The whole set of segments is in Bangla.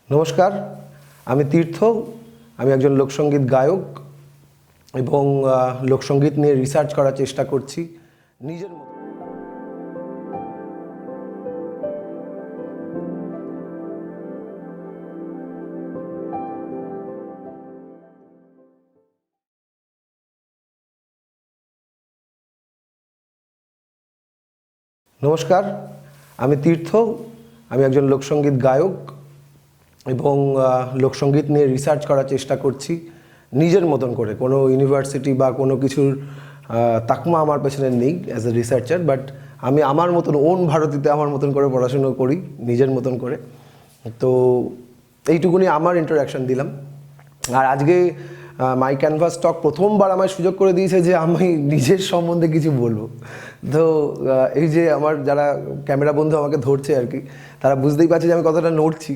নমস্কার, আমি তীর্থ। আমি একজন লোকসঙ্গীত গায়ক এবং লোকসঙ্গীত নিয়ে রিসার্চ করার চেষ্টা করছি নিজের মতো। নমস্কার, আমি তীর্থ। আমি একজন লোকসঙ্গীত গায়ক এবং লোকসঙ্গীত নিয়ে রিসার্চ করার চেষ্টা করছি নিজের মতন করে। কোনো ইউনিভার্সিটি বা কোনো কিছুর তাকমা আমার পেছনে নেই অ্যাজ এ রিসার্চার, বাট আমি আমার মতন ওন ভারতীতে আমার মতন করে পড়াশুনো করি নিজের মতন করে। তো এইটুকুনি আমার ইন্ট্রোডাকশন দিলাম। আর আজকে মাই ক্যানভাস টক প্রথমবার আমায় সুযোগ করে দিয়েছে যে আমি নিজের সম্বন্ধে কিছু বলবো। তো এই যে আমার যারা ক্যামেরা বন্ধু আমাকে ধরছে আর কি, তারা বুঝতেই পারছে যে আমি কতটা নড়ছি।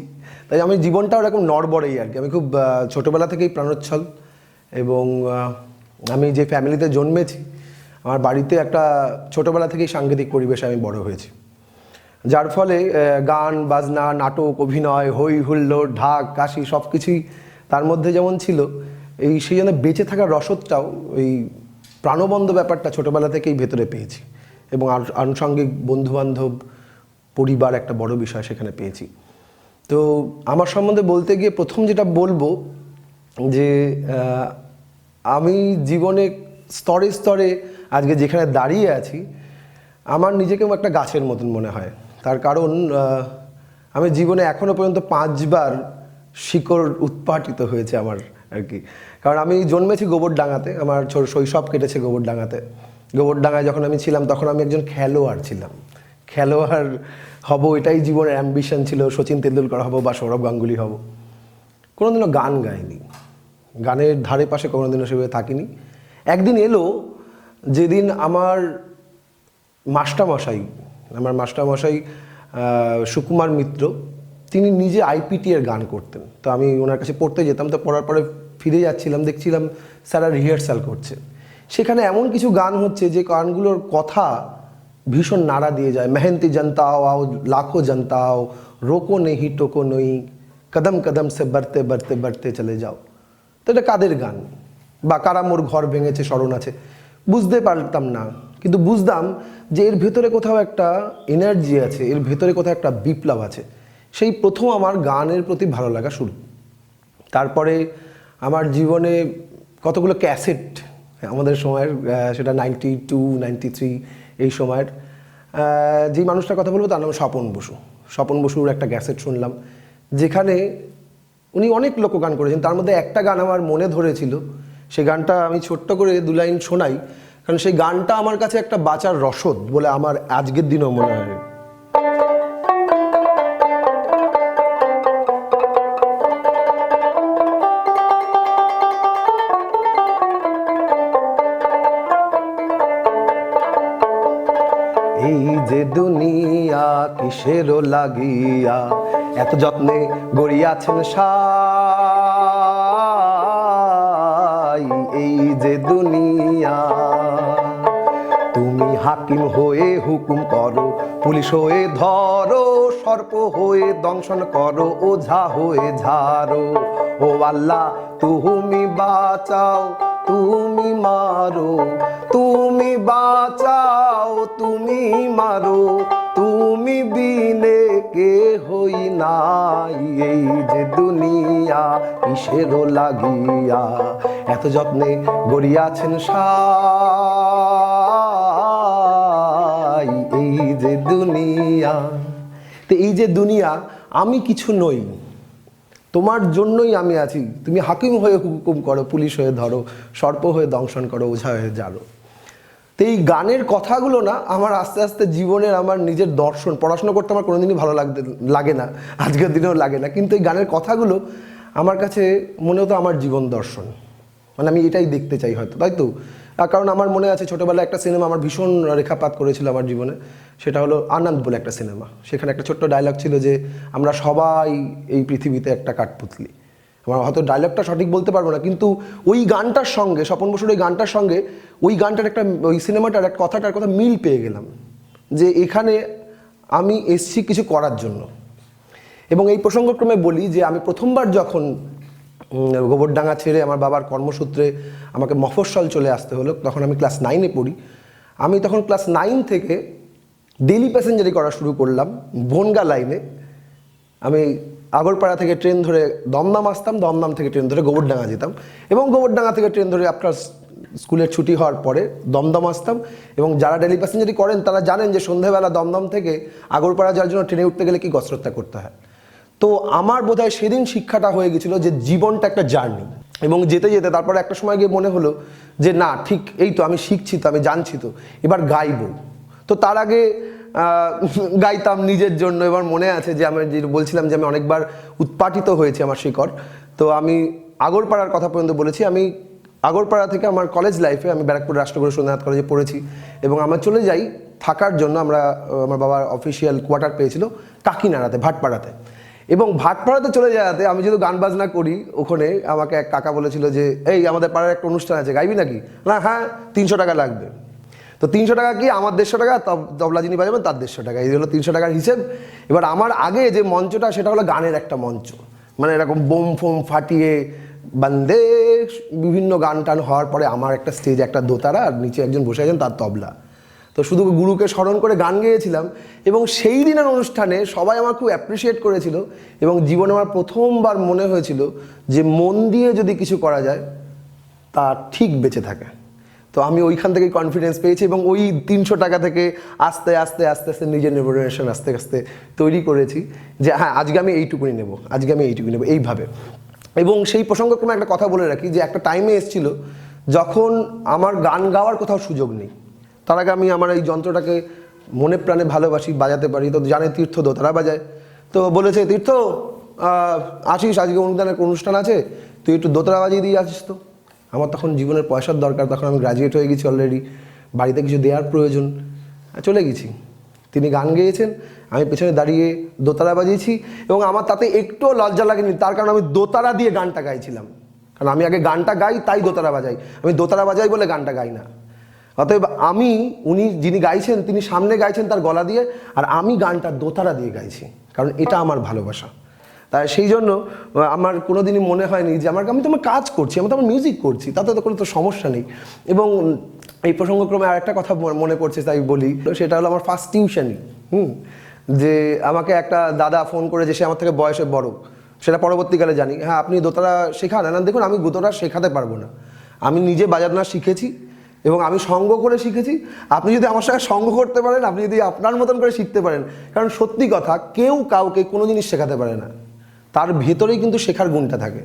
তাই আমি জীবনটাও এরকম নড়বড়েই আর কি। আমি খুব ছোটোবেলা থেকেই প্রাণোচ্ছল এবং আমি যে ফ্যামিলিতে জন্মেছি, আমার বাড়িতে একটা ছোটোবেলা থেকেই সাংগীতিক পরিবেশে আমি বড় হয়েছি, যার ফলে গান বাজনা, নাটক, অভিনয়, হই হুল্লোড়, ঢাক কাশি সব কিছুই তার মধ্যে যেমন ছিল, সেই জন্য বেঁচে থাকার রসদটাও এই প্রাণবন্ধ ব্যাপারটা ছোটোবেলা থেকেই ভেতরে পেয়েছি এবং আনুষঙ্গিক বন্ধুবান্ধব, পরিবার একটা বড় বিষয় সেখানে পেয়েছি। তো আমার সম্বন্ধে বলতে গিয়ে প্রথম যেটা বলবো যে আমি জীবনে স্তরে স্তরে আজকে যেখানে দাঁড়িয়ে আছি, আমার নিজেকেও একটা গাছের মতন মনে হয়। তার কারণ আমি জীবনে এখনও পর্যন্ত 5 বার শিকড় উৎপাটিত হয়েছে আমার আর কি। কারণ আমি জন্মেছি গোবরডাঙ্গাতে, আমার শৈশব কেটেছে গোবরডাঙ্গাতে। গোবরডাঙ্গায় যখন আমি ছিলাম তখন আমি একজন খেলোয়াড় ছিলাম। খেলোয়াড় হব এটাই জীবনের অ্যাম্বিশন ছিল, সচিন তেন্ডুলকর হব বা সৌরভ গাঙ্গুলি হব। কোনোদিনও গান গাইনি, গানের ধারে পাশে কোনোদিনও সেভাবে থাকিনি। একদিন এলো যেদিন আমার মাস্টারমশাই সুকুমার মিত্র, তিনি নিজে আইপিটি এর গান করতেন। তো আমি ওনার কাছে পড়তে যেতাম। তো পড়ার পরে ফিরে যাচ্ছিলাম, দেখছিলাম স্যারা রিহার্সাল করছে। সেখানে এমন কিছু গান হচ্ছে যে গানগুলোর কথা ভীষণ নাড়া দিয়ে যায়। মেহনতি জনতা আও লাখো জনতা আও, রোকো নেহি টোকো নই, কদম কদম সে বাড়তে বাড়তে বাড়তে চলে যাও। তো এটা কাদের গান? বা কারা মোর ঘর ভেঙেছে স্মরণ আছে। বুঝতে পারতাম না, কিন্তু বুঝতাম যে এর ভেতরে কোথাও একটা এনার্জি আছে, এর ভেতরে কোথাও একটা বিপ্লব আছে। সেই প্রথম আমার গানের প্রতি ভালো লাগা শুরু। তারপরে আমার জীবনে কতগুলো ক্যাসেট আমাদের সময়ের, সেটা 92, 93 এই সময়ের, যেই মানুষটার কথা বলবো তার নাম স্বপন বসু। স্বপন বসুর একটা ক্যাসেট শুনলাম, যেখানে উনি অনেক লোকগান করেছেন। তার মধ্যে একটা গান আমার মনে ধরেছিল, সেই গানটা আমি ছোট্ট করে 2 লাইন শোনাই, কারণ সেই গানটা আমার কাছে একটা বাঁচার রসদ বলে আমার আজকের দিনেও মনে হয়। এই যে দুনিয়া কিসেরও লাগিয়া এত যত্নে গড়িয়াছেন সাই, এই যে দুনিয়া, তুমি হাকিম হয়ে হুকুম করো, পুলিশ হয়ে ধরো, সর্প হয়ে দংশন করো, ওঝা হয়ে ঝাড়ো। ও আল্লাহ তুমি বাঁচাও, তুমি মারো, তুমি বাঁচাও, তুমি মারো, তুমি বিনে কে হই নাই, এই যে দুনিয়া কিসেরও লাগিয়া এত যত্নে গড়িয়াছেন সাই, এই যে দুনিয়া। তো এই যে দুনিয়া, আমি কিছু নই, তোমার জন্যই আমি আছি। তুমি হাকিম হয়ে হুকুম করো, পুলিশ হয়ে ধরো, সর্প হয়ে দংশন করো, ওঝা হয়ে জারো। তো এই গানের কথাগুলো না আমার আস্তে আস্তে জীবনের আমার নিজের দর্শন। পড়াশোনা করতে আমার কোনোদিনই ভালো লাগে না, আজকের দিনেও লাগে না, কিন্তু এই গানের কথাগুলো আমার কাছে মনে হতো আমার জীবন দর্শন। মানে আমি এটাই দেখতে চাই হয়তো, তাই তো। কারণ আমার মনে আছে ছোটোবেলায় একটা সিনেমা আমার ভীষণ রেখাপাত করেছিল আমার জীবনে, সেটা হলো আনন্দ বলে একটা সিনেমা। সেখানে একটা ছোট্ট ডায়লগ ছিল যে আমরা সবাই এই পৃথিবীতে একটা কাঠপুতলি। আমার হয়তো ডায়লগটা সঠিক বলতে পারবো না, কিন্তু ওই গানটার সঙ্গে, স্বপন বসুর ওই গানটার সঙ্গে ওই গানটার একটা, ওই সিনেমাটার একটা কথাটার কথা মিল পেয়ে গেলাম, যে এখানে আমি এসছি কিছু করার জন্য। এবং এই প্রসঙ্গক্রমে বলি যে আমি প্রথমবার যখন গোবরডাঙ্গা ছেড়ে আমার বাবার কর্মসূত্রে আমাকে মফস্বল চলে আসতে হলো, তখন আমি ক্লাস 9-এ পড়ি। আমি তখন ক্লাস 9 থেকে ডেলি প্যাসেঞ্জারি করা শুরু করলাম বনগা লাইনে। আমি আগরপাড়া থেকে ট্রেন ধরে দমদম আসতাম, দমদম থেকে ট্রেন ধরে গোবরডাঙ্গা যেতাম, এবং গোবরডাঙ্গা থেকে ট্রেন ধরে আপনার স্কুলের ছুটি হওয়ার পরে দমদম আসতাম। এবং যারা ডেলি প্যাসেঞ্জারি করেন তারা জানেন যে সন্ধ্যাবেলা দমদম থেকে আগরপাড়া যাওয়ার জন্য ট্রেনে উঠতে গেলে কি কসরতটা করতে হয়। তো আমার বোধহয় সেদিন শিক্ষাটা হয়ে গেছিলো যে জীবনটা একটা জার্নি, এবং যেতে যেতে তারপরে একটা সময় গিয়ে মনে হলো যে না, ঠিক এই তো আমি শিখছি, তো আমি জানছি, তো এবার গাইবো। তো তার আগে গাইতাম নিজের জন্য। এবার মনে আছে যে আমি যে বলছিলাম যে আমি অনেকবার উৎপাটিত হয়েছি আমার শিকড়। তো আমি আগরপাড়ার কথা পর্যন্ত বলেছি। আমি আগরপাড়া থেকে আমার কলেজ লাইফে আমি ব্যারাকপুর রাষ্ট্রগুরু সুরেন্দ্রনাথ কলেজে পড়েছি, এবং আমরা চলে যাই থাকার জন্য। আমার বাবার অফিসিয়াল কোয়ার্টার পেয়েছিল কাকিনাড়াতে, ভাটপাড়াতে। এবং ভাটপাড়াতে চলে যাওয়াতে আমি যেহেতু গান বাজনা করি, ওখানে আমাকে এক কাকা বলেছিল যে এই আমাদের পাড়ার একটা অনুষ্ঠান আছে, গাইবি নাকি? না, হ্যাঁ, 300 টাকা লাগবে। তো 300 টাকা কি, আমার 150 টাকা, তবলা যিনি বাজাবেন তার 150 টাকা, এই হলো 300 টাকার হিসেব। এবার আমার আগে যে মঞ্চটা সেটা হলো গানের একটা মঞ্চ, মানে এরকম বোম ফোম ফাটিয়ে বন্দে বিভিন্ন গান টান হওয়ার পরে আমার একটা স্টেজ, একটা দোতারা, আর নিচে একজন বসে আছেন তার তবলা। তো শুধু গুরুকে স্মরণ করে গান গেয়েছিলাম, এবং সেই দিনের অনুষ্ঠানে সবাই আমার খুব অ্যাপ্রিসিয়েট করেছিল, এবং জীবনে আমার প্রথমবার মনে হয়েছিল যে মন দিয়ে যদি কিছু করা যায় তা ঠিক বেঁচে থাকে। তো আমি ওইখান থেকেই কনফিডেন্স পেয়েছি, এবং ওই 300 টাকা থেকে আস্তে আস্তে আস্তে আস্তে নিজের রেমুনারেশন আস্তে আস্তে তৈরি করেছি যে হ্যাঁ, আজকে আমি এইটুকুনি নেব, আজকে আমি এইটুকুনি নেব, এইভাবে। এবং সেই প্রসঙ্গক্রমে একটা কথা বলে রাখি যে একটা টাইমে এসেছিল যখন আমার গান গাওয়ার কোথাও সুযোগ নেই। তার আগে আমি আমার এই যন্ত্রটাকে মনে প্রাণে ভালোবাসি, বাজাতে পারি। তো জানে তীর্থ দোতারা বাজায়, তো বলেছে তীর্থ আসিস, আজকে অনুদানের অনুষ্ঠান আছে, তুই একটু দোতারা বাজিয়ে দিয়ে আসিস। তো আমার তখন জীবনের পয়সার দরকার, তখন আমি গ্র্যাজুয়েট হয়ে গেছি অলরেডি, বাড়িতে কিছু দেওয়ার প্রয়োজন, চলে গেছি। তিনি গান গেয়েছেন, আমি পেছনে দাঁড়িয়ে দোতারা বাজিয়েছি, এবং আমার তাতে একটুও লজ্জা লাগেনি, তার কারণ আমি দোতারা দিয়ে গানটা গাইছিলাম। কারণ আমি আগে গানটা গাই তাই দোতারা বাজাই, আমি দোতারা বাজাই বলে গানটা গাই না। অতএব উনি যিনি গাইছেন তিনি সামনে গাইছেন তার গলা দিয়ে, আর আমি গানটা দোতারা দিয়ে গাইছি, কারণ এটা আমার ভালোবাসা। তাই সেই জন্য আমার কোনোদিনই মনে হয়নি যে আমি তো আমার কাজ করছি, আমি তো আমার মিউজিক করছি, তাতে তো কোনো তো সমস্যা নেই। এবং এই প্রসঙ্গক্রমে আরেকটা কথা মনে পড়ছে, তাই বলি, সেটা হলো আমার ফার্স্ট টিউশনই। যে আমাকে একটা দাদা ফোন করে, যে সে আমার থেকে বয়সে বড়, সেটা পরবর্তীকালে জানি, হ্যাঁ আপনি দোতারা শেখান? না, দেখুন আমি দোতারা শেখাতে পারবো না, আমি নিজে বাজানো শিখেছি এবং আমি সঙ্গ করে শিখেছি। আপনি যদি আমার সঙ্গে সঙ্গ করতে পারেন, আপনি যদি আপনার মতন করে শিখতে পারেন, কারণ সত্যি কথা, কেউ কাউকে কোনো জিনিস শেখাতে পারে না, তার ভেতরেই কিন্তু শেখার গুণটা থাকে।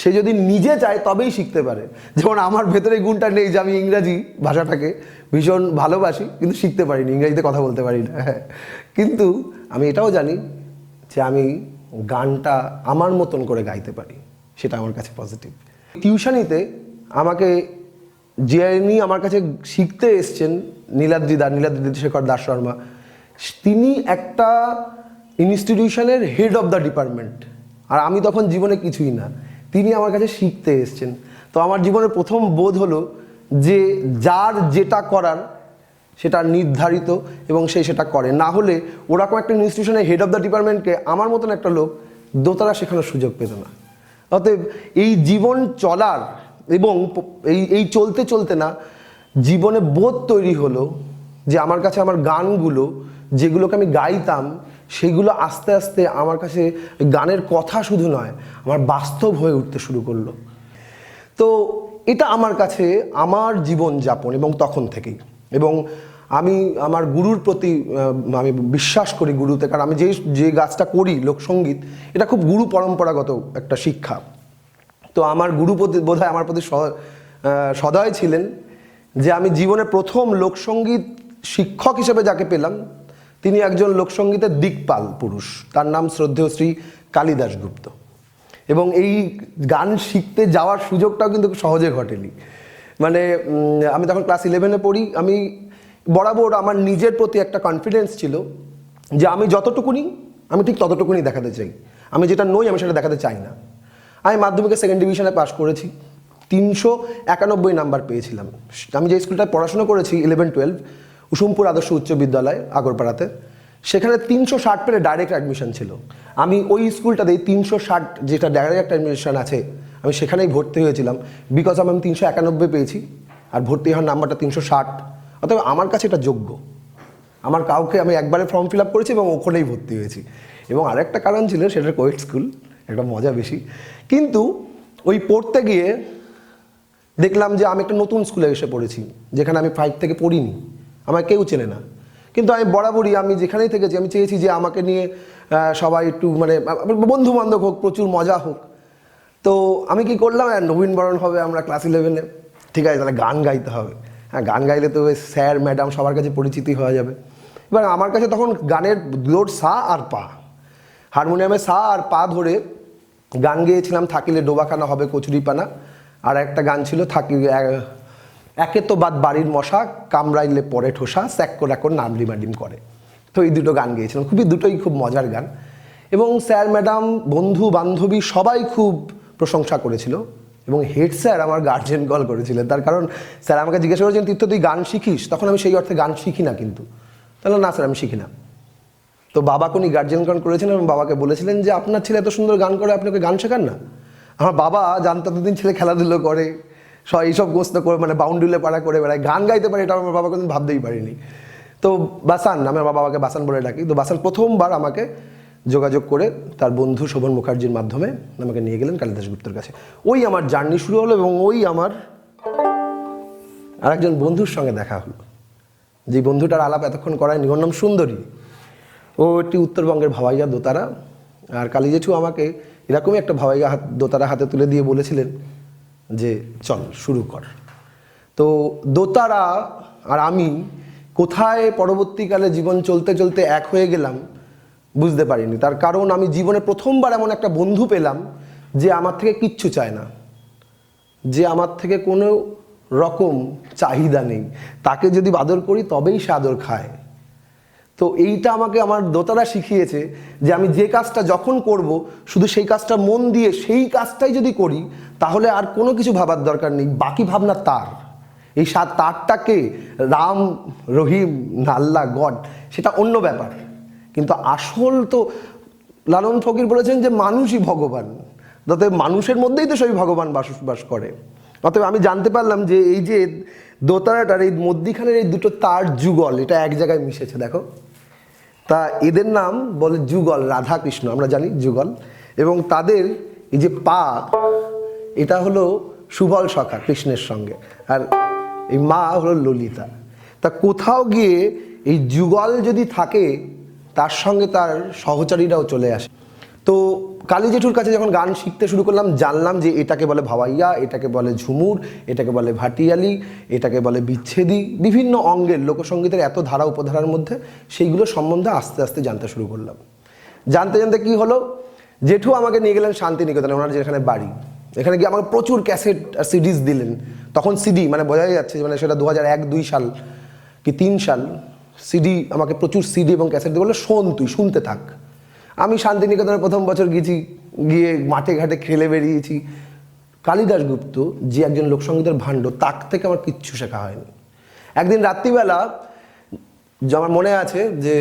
সে যদি নিজে চায় তবেই শিখতে পারে। যেমন আমার ভেতরে এই গুণটা নেই যে আমি ইংরাজি ভাষাটাকে ভীষণ ভালোবাসি, কিন্তু শিখতে পারিনি, ইংরাজিতে কথা বলতে পারি না। কিন্তু আমি এটাও জানি যে আমি গানটা আমার মতন করে গাইতে পারি, সেটা আমার কাছে পজিটিভ। টিউশনিতে আমাকে যিনি আমার কাছে শিখতে এসছেন, নীলাদ্রি শেখর দাস শর্মা, তিনি একটা ইনস্টিটিউশনের হেড অফ দ্য ডিপার্টমেন্ট, আর আমি তখন জীবনে কিছুই না, তিনি আমার কাছে শিখতে এসছেন। তো আমার জীবনের প্রথম বোধ হলো যে যার যেটা করার সেটা নির্ধারিত, এবং সেটা করে, না হলে ওরকম একটা ইনস্টিটিউশনের হেড অফ দ্য ডিপার্টমেন্টকে আমার মতন একটা লোক দোতারা শেখানোর সুযোগ পেত না। অতএব এই জীবন চলার এবং এই চলতে চলতে না জীবনে বোধ তৈরি হলো যে আমার কাছে আমার গানগুলো, যেগুলোকে আমি গাইতাম, সেগুলো আস্তে আস্তে আমার কাছে গানের কথা শুধু নয়, আমার বাস্তব হয়ে উঠতে শুরু করলো। তো এটা আমার কাছে আমার জীবনযাপন, এবং তখন থেকেই। এবং আমি আমার গুরুর প্রতি আমি বিশ্বাস করি, গুরুতে, কারণ আমি যে কাজটা করি লোকসঙ্গীত, এটা খুব গুরু পরম্পরাগত একটা শিক্ষা। তো আমার গুরু বোধহয় আমার প্রতি সদয় ছিলেন, যে আমি জীবনে প্রথম লোকসঙ্গীত শিক্ষক হিসেবে যাকে পেলাম, তিনি একজন লোকসঙ্গীতের দিকপাল পুরুষ, তার নাম শ্রদ্ধেয় শ্রী কালিদাস গুপ্ত। এবং এই গান শিখতে যাওয়ার সুযোগটাও কিন্তু সহজে ঘটেনি। মানে আমি তখন ক্লাস 11-এ পড়ি, আমি বরাবর আমার নিজের প্রতি একটা কনফিডেন্স ছিল যে আমি যতটুকুনি, আমি ঠিক ততটুকুনি দেখাতে চাই, আমি যেটা নই আমি সেটা দেখাতে চাই না। আমি মাধ্যমিকে 2nd ডিভিশনে পাশ করেছি, 391 নাম্বার পেয়েছিলাম। আমি যে স্কুলটায় পড়াশোনা করেছি 11-12, উসুমপুর আদর্শ উচ্চ বিদ্যালয় আগরপাড়াতে, সেখানে 360 পেলে ডাইরেক্ট অ্যাডমিশন ছিল। আমি ওই স্কুলটাতেই 360 যেটা ডাইরেক্ট অ্যাডমিশন আছে আমি সেখানেই ভর্তি হয়েছিলাম, বিকজ আমি 391 পেয়েছি আর ভর্তি হওয়ার নাম্বারটা 360। অতএব আমার কাছে এটা যোগ্য। আমার কাউকে আমি একবারে ফর্ম ফিল আপ করেছি এবং ওখানেই ভর্তি হয়েছি। এবং আরেকটা কারণ ছিল, সেটা কোয়েট স্কুল, একটা মজা বেশি। কিন্তু ওই পড়তে গিয়ে দেখলাম যে আমি একটা নতুন স্কুলে এসে পড়েছি, যেখানে আমি 5 থেকে পড়িনি, আমার কেউ চেনে না। কিন্তু আমি বরাবরই আমি যেখানেই থেকেছি আমি চেয়েছি যে আমাকে নিয়ে সবাই একটু মানে বন্ধু বান্ধব হোক, প্রচুর মজা হোক। তো আমি কি করলাম, নবীনবরণ হবে আমরা ক্লাস 11-এ, ঠিক আছে তাহলে গান গাইতে হবে। হ্যাঁ, গান গাইলে তো স্যার ম্যাডাম সবার কাছে পরিচিতি হয়ে যাবে। এবার আমার কাছে তখন গানের লোড সা আর পা, হারমোনিয়ামে সা আর পা ধরে গান গেয়েছিলাম, থাকিলে ডোবাখানা হবে কচুরিপানা। আর একটা গান ছিল একে তো বাদ বাড়ির মশা, কামড়াইলে পরে ঠোসা, স্যাক করে এখন নামডিমাডিম করে। তো এই দুটো গান গেয়েছিলাম, দুটোই খুব মজার গান। এবং স্যার ম্যাডাম বন্ধু বান্ধবী সবাই খুব প্রশংসা করেছিল। এবং হেড স্যার আমার গার্জেন কল করেছিলেন, তার কারণ স্যার আমাকে জিজ্ঞাসা করেছেন তীর্থ তুই গান শিখিস? তখন আমি সেই অর্থে গান শিখি না, কিন্তু তাহলে না স্যার আমি শিখি না। তো বাবাকে উনি গার্জেন কল করেছিলেন এবং বাবাকে বলেছিলেন যে আপনার ছেলে এত সুন্দর গান করে, আপনাকে গান শেখান না? আমার বাবা জানতো ততদিন ছেলে খেলাধুলো করে, এইসব গোস্ত করে মানে বাউন্ডুলে পাড়া করে বেড়ায়, গান গাইতে পারে, এটা আমার বাবা কোনোদিন ভাবতেই পারিনি। তো বাসান, আমি আমার বাবাকে বাসান বলে ডাকি। তো বাসান প্রথমবার আমাকে যোগাযোগ করে তার বন্ধু শোভন মুখার্জির মাধ্যমে আমাকে নিয়ে গেলেন কালিদাস গুপ্তের কাছে। ওই আমার জার্নি শুরু হলো এবং ওই আমার আরেকজন বন্ধুর সঙ্গে দেখা হলো, যে বন্ধুটার আলাপ এতক্ষণ করায়নি, ওর নাম সুন্দরী। ও একটি উত্তরবঙ্গের ভাওয়াইয়া দোতারা। আর কালী জেঠু আমাকে এরকমই একটা ভাওয়াইয়া দোতারা হাতে তুলে দিয়ে বলেছিলেন যে চল শুরু কর। তো দোতারা আর আমি কোথায় পরবর্তীকালে জীবন চলতে চলতে এক হয়ে গেলাম বুঝতে পারিনি। তার কারণ আমি জীবনে প্রথমবার এমন একটা বন্ধু পেলাম যে আমার থেকে কিচ্ছু চায় না, যে আমার থেকে কোনো রকম চাহিদা নেই, তাকে যদি আদর করি তবেই সে আদর খায়। তো এইটা আমাকে আমার দোতারা শিখিয়েছে যে আমি যে কাজটা যখন করব শুধু সেই কাজটা মন দিয়ে সেই কাজটাই যদি করি তাহলে আর কোনো কিছু ভাবার দরকার নেই, বাকি ভাবনা তার। এই তারটাকে রাম, রহিম, আল্লাহ, গড সেটা অন্য ব্যাপার, কিন্তু আসল তো লালন ফকির বলেছেন যে মানুষই ভগবান, যাতে মানুষের মধ্যেই তো সেই ভগবান বাস করে। অতএব আমি জানতে পারলাম যে এই যে দোতারাটার এই মধ্যিখানের এই দুটো তার যুগল, এটা এক জায়গায় মিশেছে। দেখো, তা এদের নাম বলে যুগল, রাধা কৃষ্ণ আমরা জানি যুগল। এবং তাদের এই যে পা, এটা হলো সুবল সখা কৃষ্ণের সঙ্গে, আর এই মা হলো ললিতা। তা কোথাও গিয়ে এই যুগল যদি থাকে তার সঙ্গে তার সহচারীরাও চলে আসে। তো কালী জেঠুর কাছে যখন গান শিখতে শুরু করলাম জানলাম যে এটাকে বলে ভাওয়াইয়া, এটাকে বলে ঝুমুর, এটাকে বলে ভাটিয়ালি, এটাকে বলে বিচ্ছেদি। বিভিন্ন অঙ্গের লোকসঙ্গীতের এত ধারা উপধারার মধ্যে সেইগুলো সম্বন্ধে আস্তে আস্তে জানতে শুরু করলাম। জানতে জানতে কি হলো, জেঠু আমাকে নিয়ে গেলেন শান্তিনিকেতনে, ওনার যেখানে বাড়ি। এখানে গিয়ে আমাকে প্রচুর ক্যাসেট আর সিডিজ দিলেন। তখন সিডি মানে বোঝাই যাচ্ছে মানে সেটা 2001-2 সাল কি 3 সাল। সিডি আমাকে প্রচুর সিডি এবং ক্যাসেট দিয়ে বললো শোন, তুই শুনতে থাক। আমি শান্তিনিকেতনের প্রথম বছর গেছি, গিয়ে মাঠে ঘাটে খেলে বেরিয়েছি। কালিদাস গুপ্ত যে একজন লোকসঙ্গীতের ভাণ্ড, তার থেকে আমার কিচ্ছু শেখা হয়নি। একদিন রাত্রিবেলা আমার মনে আছে যে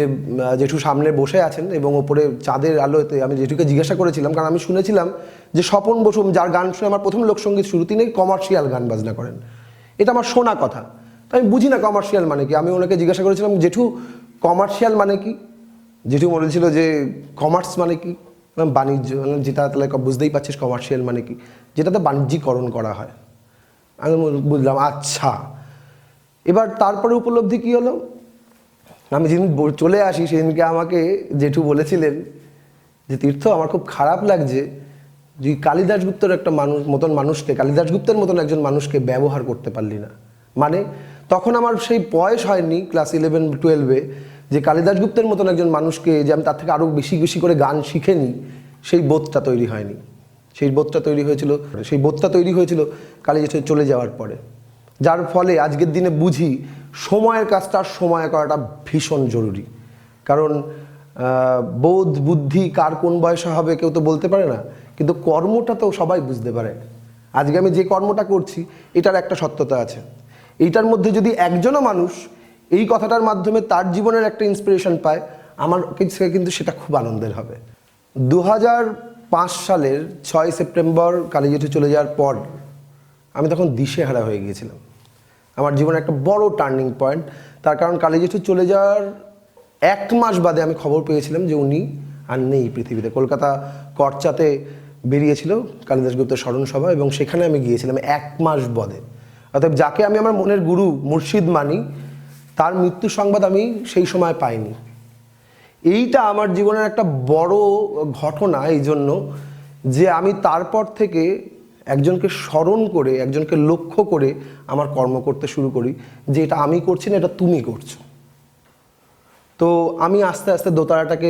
জেঠু সামনে বসে আছেন এবং ওপরে চাঁদের আলোতে আমি জেঠুকে জিজ্ঞাসা করেছিলাম, কারণ আমি শুনেছিলাম যে স্বপন বসু, যার গান শুনে আমার প্রথম লোকসঙ্গীত শুরু, তিনি কমার্শিয়াল গান বাজনা করেন, এটা আমার শোনা কথা। তো আমি বুঝি না কমার্শিয়াল মানে কি। আমি ওনাকে জিজ্ঞাসা করেছিলাম জেঠু কমার্শিয়াল মানে কি? জেঠু বলেছিল যে কমার্স মানে কি, বাণিজ্য, যেটা তাহলে বুঝতেই পারছিস কমার্শিয়াল মানে কি, যেটাতে বাণিজ্যিকরণ করা হয়। আমি বুঝলাম আচ্ছা। এবার তারপরে উপলব্ধি কী হলো, আমি যেদিন চলে আসি সেদিনকে আমাকে জেঠু বলেছিলেন যে তীর্থ আমার খুব খারাপ লাগছে যে কালিদাস গুপ্তের একটা মানুষকে, কালিদাস গুপ্তের মতন একজন মানুষকে ব্যবহার করতে পারলি না। মানে তখন আমার সেই বয়স হয়নি, ক্লাস 11-12-এ, যে কালিদাস গুপ্তের মতন একজন মানুষকে যে আমি তার থেকে আরও বেশি বেশি করে গান শিখে নিই, সেই বোধটা তৈরি হয়নি। সেই বোধটা তৈরি হয়েছিল কালিদাস চলে যাওয়ার পরে। যার ফলে আজকের দিনে বুঝি সময়ের কাজটা সময় করাটা ভীষণ জরুরি। কারণ বোধ বুদ্ধি কার কোন বয়সে হবে কেউ তো বলতে পারে না, কিন্তু কর্মটা তো সবাই বুঝতে পারে। আজকে আমি যে কর্মটা করছি এটার একটা সত্যতা আছে। এইটার মধ্যে যদি একজনও মানুষ এই কথাটার মাধ্যমে তার জীবনের একটা ইন্সপিরেশন পায়, আমার কাছে কিন্তু সেটা খুব আনন্দের হবে। 2005 সালের 6 সেপ্টেম্বর কালী জেঠু চলে যাওয়ার পর আমি তখন দিশেহারা হয়ে গিয়েছিলাম। আমার জীবনে একটা বড় টার্নিং পয়েন্ট। তার কারণ কালী জেঠু চলে যাওয়ার 1 মাস বাদে আমি খবর পেয়েছিলাম যে উনি আর নেই পৃথিবীতে। কলকাতা করচাতে বেরিয়েছিল কালিদাস গুপ্তের স্মরণ সভা, এবং সেখানে আমি গিয়েছিলাম 1 মাস বাদে। অর্থাৎ যাকে আমি আমার মনের গুরু মুর্শিদ মানি, তার মৃত্যু সংবাদ আমি সেই সময় পাইনি। এইটা আমার জীবনের একটা বড় ঘটনা, এই জন্য যে আমি তারপর থেকে একজনকে স্মরণ করে, একজনকে লক্ষ্য করে আমার কর্ম করতে শুরু করি যে এটা আমি করছি না, এটা তুমি করছো। তো আমি আস্তে আস্তে দোতারাটাকে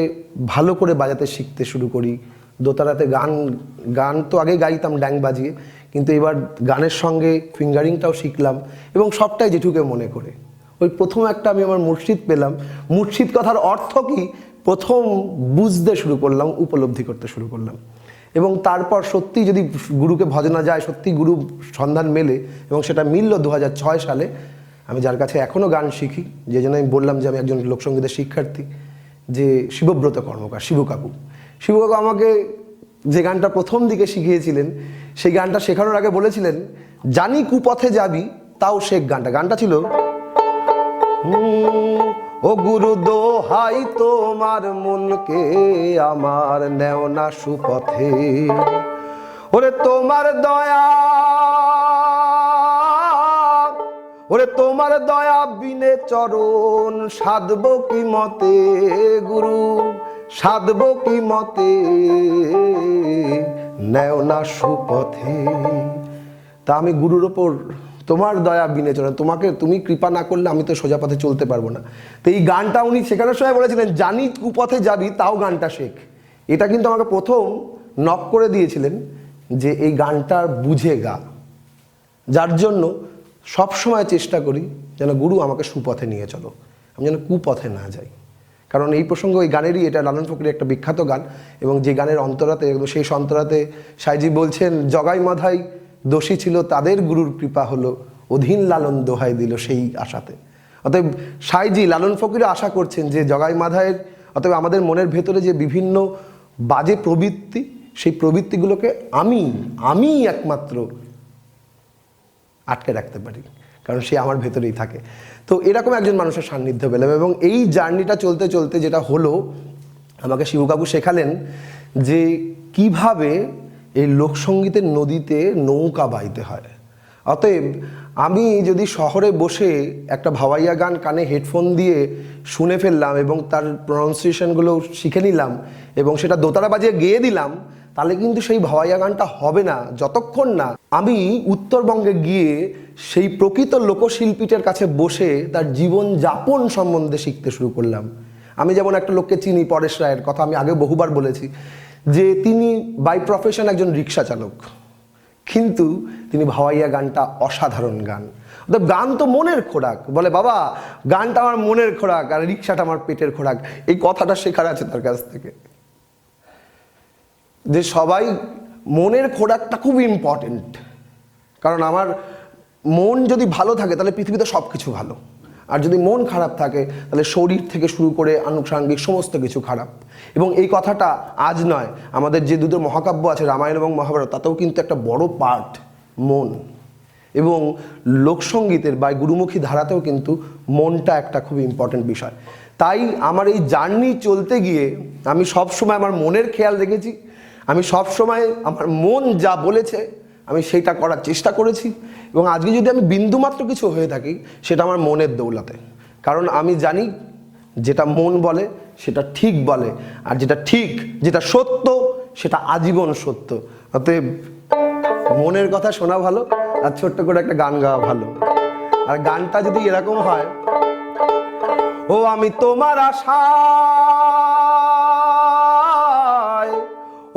ভালো করে বাজাতে শিখতে শুরু করি। দোতারাতে গান তো আগে গাইতাম ড্যাং বাজিয়ে, কিন্তু এবার গানের সঙ্গে ফিঙ্গারিংটাও শিখলাম, এবং সবটাই জেঠুকে মনে করে। ওই প্রথম একটা আমি আমার মুর্শিদ পেলাম। মুর্শিদ কথার অর্থ কি প্রথম বুঝতে শুরু করলাম, উপলব্ধি করতে শুরু করলাম। এবং তারপর সত্যি যদি গুরুকে ভজনা যায়, সত্যি গুরু সন্ধান মেলে, এবং সেটা মিলল 2006 সালে। আমি যার কাছে এখনও গান শিখি, যে জন্য আমি বললাম যে আমি একজন লোকসঙ্গীতের শিক্ষার্থী, যে শিবব্রত কর্মকার, শিবু কাকু আমাকে যে গানটা প্রথম দিকে শিখিয়েছিলেন, সেই গানটা শেখানোর আগে বলেছিলেন, জানি কুপথে যাবি তাও শেখ। গানটা ছিল, ও গুরু দোহাই তোমার মনকে আমার নেও না সুপথে, ওরে তোমার দয়া, ওরে তোমার দয়া বিনে চরণ সাধব কি মতে, গুরু সাধব কি মতে, নেও না সুপথে। তা আমি গুরুর ওপর তোমার দয়া বিনে চরণ, তুমি কৃপা না করলে আমি তো সোজা পথে চলতে পারবো না। তো এই গানটা উনি শেখানোর সময় বলেছিলেন, জানি কুপথে যাবি তাও গানটা শেখ। এটা কিন্তু আমাকে প্রথম নক করে দিয়েছিলেন যে এই গানটা বুঝে গা, যার জন্য সবসময় চেষ্টা করি যেন গুরু আমাকে সুপথে নিয়ে চলো, আমি যেন কুপথে না যাই। কারণ এই প্রসঙ্গে ওই গানেরই, এটা লালন ফকিরের একটা বিখ্যাত গান, এবং যে গানের অন্তরাতে, সেই অন্তরাতে সাইজি বলছেন, জগাই মাধাই দোষী ছিল তাদের গুরুর কৃপা হলো, অধীন লালন দোহাই দিল সেই আশাতে। অতএব সাইজি লালন ফকির আশা করছেন যে জগাই মাধাইয়ের, অতএব আমাদের মনের ভেতরে যে বিভিন্ন বাজে প্রবৃত্তি, সেই প্রবৃত্তিগুলোকে আমি একমাত্র আটকে রাখতে পারি, কারণ সে আমার ভেতরেই থাকে। তো এরকম একজন মানুষের সান্নিধ্য পেলাম, এবং এই জার্নিটা চলতে চলতে যেটা হলো, আমাকে শিবু কাকু শেখালেন যে কিভাবে এই লোকসঙ্গীতের নদীতে নৌকা বাইতে হয়। অতএব আমি যদি শহরে বসে একটা ভাওয়াইয়া গান কানে হেডফোন দিয়ে শুনে ফেললাম, এবং তার প্রনাউন্সিয়েশনগুলো শিখে নিলাম, এবং সেটা দোতারা বাজিয়ে গেয়ে দিলাম, তাহলে কিন্তু সেই ভাওয়াইয়া গানটা হবে না যতক্ষণ না আমি উত্তরবঙ্গে গিয়ে সেই প্রকৃত লোকশিল্পীটার কাছে বসে তার জীবন যাপন সম্বন্ধে শিখতে শুরু করলাম। আমি যেমন একটা লোককে চিনি, পরেশ রায়ের কথা আমি আগে বহুবার বলেছি, যে তিনি বাই প্রফেশন একজন রিক্সা চালক, কিন্তু তিনি ভাওয়াইয়া গানটা অসাধারণ গান। অর্থাৎ গান তো মনের খোরাক, বলে বাবা গানটা আমার মনের খোরাক আর রিক্সাটা আমার পেটের খোরাক। এই কথাটা শেখার আছে তার কাছ থেকে, যে সবাই মনের খোরাকটা খুব ইম্পর্টেন্ট। কারণ আমার মন যদি ভালো থাকে তাহলে পৃথিবীতে সব কিছু ভালো, আর যদি মন খারাপ থাকে তাহলে শরীর থেকে শুরু করে আনুষাঙ্গিক সমস্ত কিছু খারাপ। এবং এই কথাটা আজ নয়, আমাদের যে দুটো মহাকাব্য আছে রামায়ণ এবং মহাভারত, তাতেও কিন্তু একটা বড় পার্ট মন। এবং লোকসঙ্গীতের বা গুরুমুখী ধারাতেও কিন্তু মনটা একটা খুব ইম্পর্টেন্ট বিষয়। তাই আমার এই জার্নি চলতে গিয়ে আমি সবসময় আমার মনের খেয়াল রেখেছি, আমি সবসময় আমার মন যা বলেছে আমি সেইটা করার চেষ্টা করেছি। এবং আজকে যদি আমি বিন্দুমাত্র কিছু হয়ে থাকি, সেটা আমার মনের দৌলতে। কারণ আমি জানি যেটা মন বলে সেটা ঠিক বলে, আর যেটা ঠিক, যেটা সত্য, সেটা আজীবন সত্য। অতএব মনের কথা শোনা ভালো, আর ছোট্ট করে একটা গান গাওয়া ভালো। আর গানটা যদি এরকম হয়, ও আমি তোমার আশায়,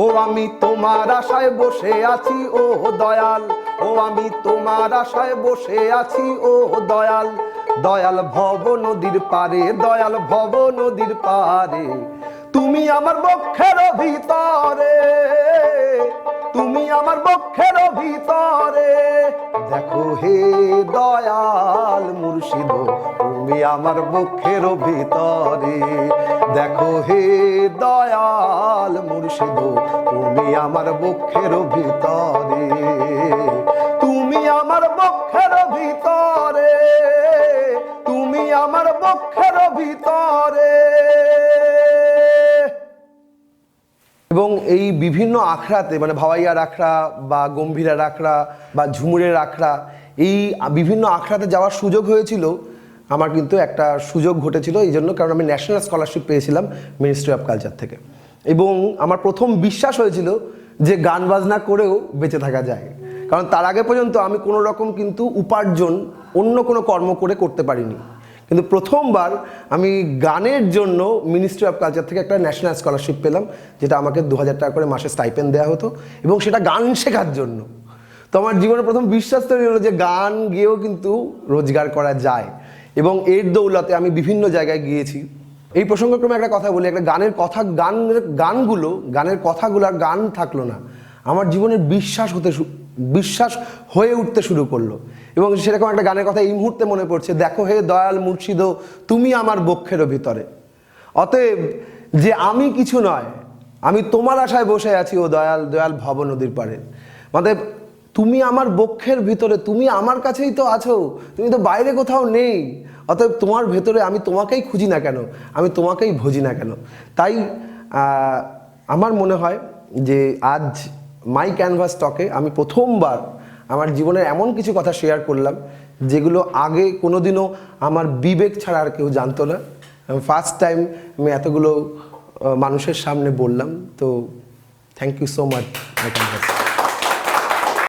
ও আমি তোমার আশায় বসে আছি ও দয়াল, ও আমি তোমার আশায় বসে আছি ও দয়াল, দয়াল ভব নদীর পারে, দয়াল ভব নদীর পারে, তুমি আমার বক্ষের ভিতরে, তুমি আমার বক্ষের ভিতরে, দেখো হে দয়াল মুর্শিদ তুমি তুমি আমার বুকের ভিতরে। দেখো হে দয়াল মুর্শিদ, তুমি আমার বুকের ভিতরে, তুমি আমার বুকের ভিতরে, তুমি আমার বুকের ভিতরে। এবং এই বিভিন্ন আখড়াতে, মানে ভাওয়াইয়ার আখড়া বা গম্ভীরার আখড়া বা ঝুমুরের আখড়া, এই বিভিন্ন আখড়াতে যাওয়ার সুযোগ হয়েছিল। আমার কিন্তু একটা সুযোগ ঘটেছিল এই জন্য, কারণ আমি ন্যাশনাল স্কলারশিপ পেয়েছিলাম মিনিস্ট্রি অফ কালচার থেকে। এবং আমার প্রথম বিশ্বাস হয়েছিল যে গান বাজনা করেও বেঁচে থাকা যায়, কারণ তার আগে পর্যন্ত আমি কোনো রকম কিন্তু উপার্জন অন্য কোনো কর্ম করে করতে পারিনি। কিন্তু প্রথমবার আমি গানের জন্য মিনিস্ট্রি অফ কালচার থেকে একটা ন্যাশনাল স্কলারশিপ পেলাম, যেটা আমাকে 2000 টাকা করে মাসে স্টাইপেন্ড দেওয়া হতো, এবং সেটা গান শেখার জন্য। তো আমার জীবনে প্রথম বিশ্বাস তৈরি হলো যে গান গেয়েও কিন্তু রোজগার করা যায়, এবং এর দৌলতে আমি বিভিন্ন জায়গায় গিয়েছি। এই প্রসঙ্গক্রমে একটা কথা বলি, একটা গানের কথাগুলো আর গান থাকলো না, আমার জীবনের বিশ্বাস হয়ে উঠতে শুরু করলো। এবং সেরকম একটা গানের কথা এই মুহূর্তে মনে পড়ছে, দেখো হে দয়াল মুর্শিদ, তুমি আমার বক্ষের ভিতরে। অতএব যে আমি কিছু নয়, আমি তোমার আশায় বসে আছি ও দয়াল, দয়াল ভব নদীর পারে। মানে তুমি আমার বক্ষের ভিতরে, তুমি আমার কাছেই তো আছো, তুমি তো বাইরে কোথাও নেই। অতএব তোমার ভেতরে আমি তোমাকেই খুঁজি না কেন, আমি তোমাকেই ভজি না কেন। তাই আমার মনে হয় যে আজ মাই ক্যানভাস টকে আমি প্রথমবার আমার জীবনের এমন কিছু কথা শেয়ার করলাম যেগুলো আগে কোনোদিনও আমার বিবেক ছাড়া আর কেউ জানতো না। ফার্স্ট টাইম আমি এতগুলো মানুষের সামনে বললাম। তো thank you so much my canvas.